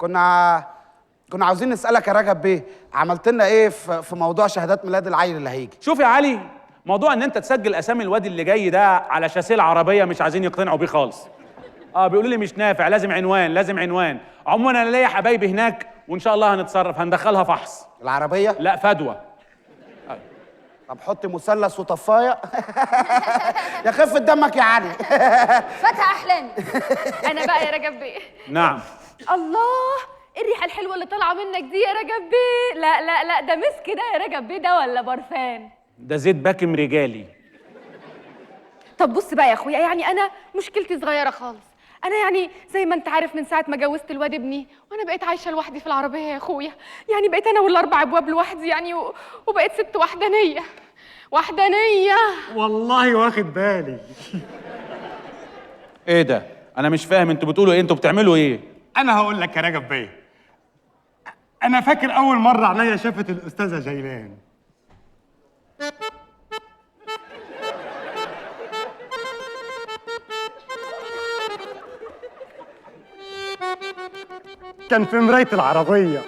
كنا عاوزين نسألك يا رجب بيه، عملت لنا ايه في موضوع شهادات ميلاد العيل اللي هيجي؟ شوف يا علي، موضوع ان انت تسجل اسامي الواد اللي جاي ده على شاسيه العربيه مش عايزين يقتنعوا بيه خالص. بيقولوا لي مش نافع، لازم عنوان لازم عنوان. عموما انا ليا حبايبي هناك وان شاء الله هنتصرف، هندخلها فحص. العربية؟ لا فدوى. طب حط مثلث وطفايه. يا خفة دمك يا علي. فتح احلامي. انا بقى يا رجب بيه. نعم. الله، ايه الريحه الحلوه اللي طالعه منك دي يا رجب بيه؟ لا لا لا، ده مسك ده يا رجب بيه ده ولا برفان؟ ده زيت باكم رجالي. طب بص بقى يا اخويا، يعني انا مشكلتي صغيره خالص. انا يعني زي ما انت عارف من ساعه ما جوزت الواد ابني وانا بقيت عايشه لوحدي في العربيه يا اخويا. يعني بقيت انا والاربع ابواب لوحدي يعني وبقيت ست وحدانيه. والله واخد بالي. ايه ده؟ انا مش فاهم انتوا بتقولوا ايه، انتوا بتعملوا ايه؟ انا هقول لك يا رجب بيه، انا فاكر اول مره عينيا شافت الاستاذه جيلان. كان في مرايه العربيه،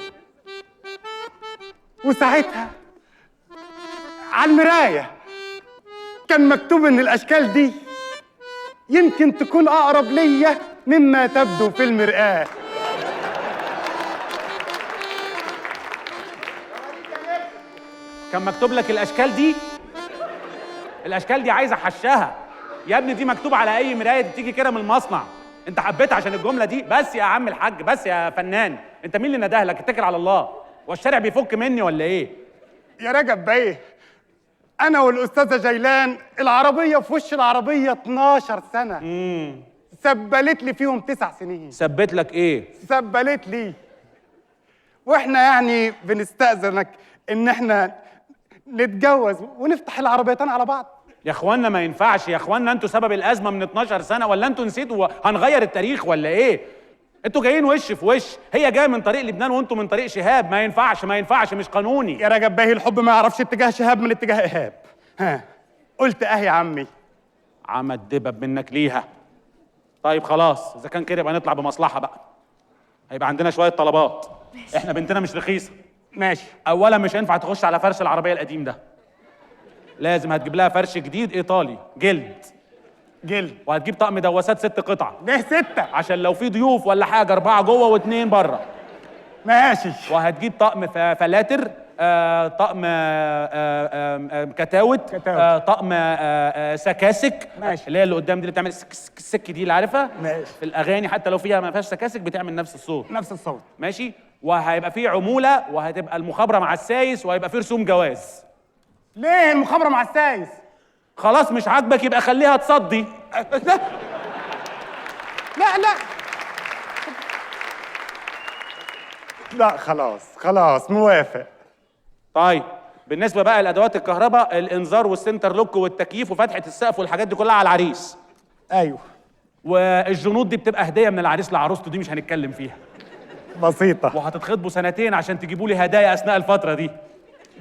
وساعتها على المرايه كان مكتوب ان الاشكال دي يمكن تكون اقرب ليا مما تبدو في المرآة. كان مكتوب لك الاشكال دي؟ الاشكال دي عايزه حشها يا ابني، دي مكتوب على اي مرايه، دي بتيجي كده من المصنع. انت حبيت عشان الجمله دي بس يا عم الحاج، بس يا فنان. انت مين اللي ندهلك؟ اتكل على الله. والشارع بيفك مني ولا ايه؟ يا رجب بيه، انا والاستاذه جيلان العربيه في وش العربيه 12 سنه. سبلت لي فيهم 9 سنين. ثبت لك ايه؟ سبلت لي. واحنا يعني بنستأذنك ان احنا نتجوز ونفتح العربيتين على بعض. يا اخوانا ما ينفعش يا اخوانا، انتوا سبب الازمه من 12 سنه ولا انتوا نسيتوا هنغير التاريخ ولا ايه؟ انتوا جايين وش في وش، هي جايه من طريق لبنان وانتوا من طريق شهاب. ما ينفعش ما ينفعش، مش قانوني. يا رجب بيه، الحب ما يعرفش اتجاه شهاب من اتجاه ايهاب. ها قلت يا عمي. عمد دبب منك ليها. طيب خلاص، اذا كان كده يبقى نطلع بمصلحه بقى. هيبقى عندنا شويه طلبات. احنا بنتنا مش رخيصه. ماشي. اولا مش هينفع تخش على فرش العربيه القديم ده، لازم هتجيب لها فرش جديد ايطالي جلد. وهتجيب طقم دواسات 6 قطع. ليه 6؟ عشان لو في ضيوف ولا حاجه 4 جوه و2 بره. ماشي. وهتجيب طقم فلاتر، طقم كتاوت، طقم سكاسك. ماشي. اللي هي اللي قدام دي اللي بتعمل السك دي اللي عارفها. ماشي. في الاغاني حتى لو فيها ما فيهاش سكاسك بتعمل نفس الصوت. نفس الصوت. ماشي. وهيبقى فيه عموله، وهتبقى المخابره مع السايس، وهيبقى فيه رسوم جواز. ليه المخابره مع السايس؟ خلاص مش عاجبك يبقى خليها تصدي. لا لا لا لا، خلاص موافق. طيب بالنسبه بقى لادوات الكهرباء، الانذار والسنتر لوك والتكييف وفتحه السقف والحاجات دي كلها على العريس. ايوه. والجنود دي بتبقى هديه من العريس لعروسته، دي مش هنتكلم فيها. بسيطه. وهتتخطبوا 2 عشان تجيبوا لي هدايا اثناء الفتره دي.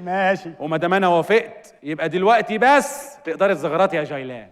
ماشي. وما دام انا وافقت يبقى دلوقتي بس تقدري تزغرطي يا جيلان.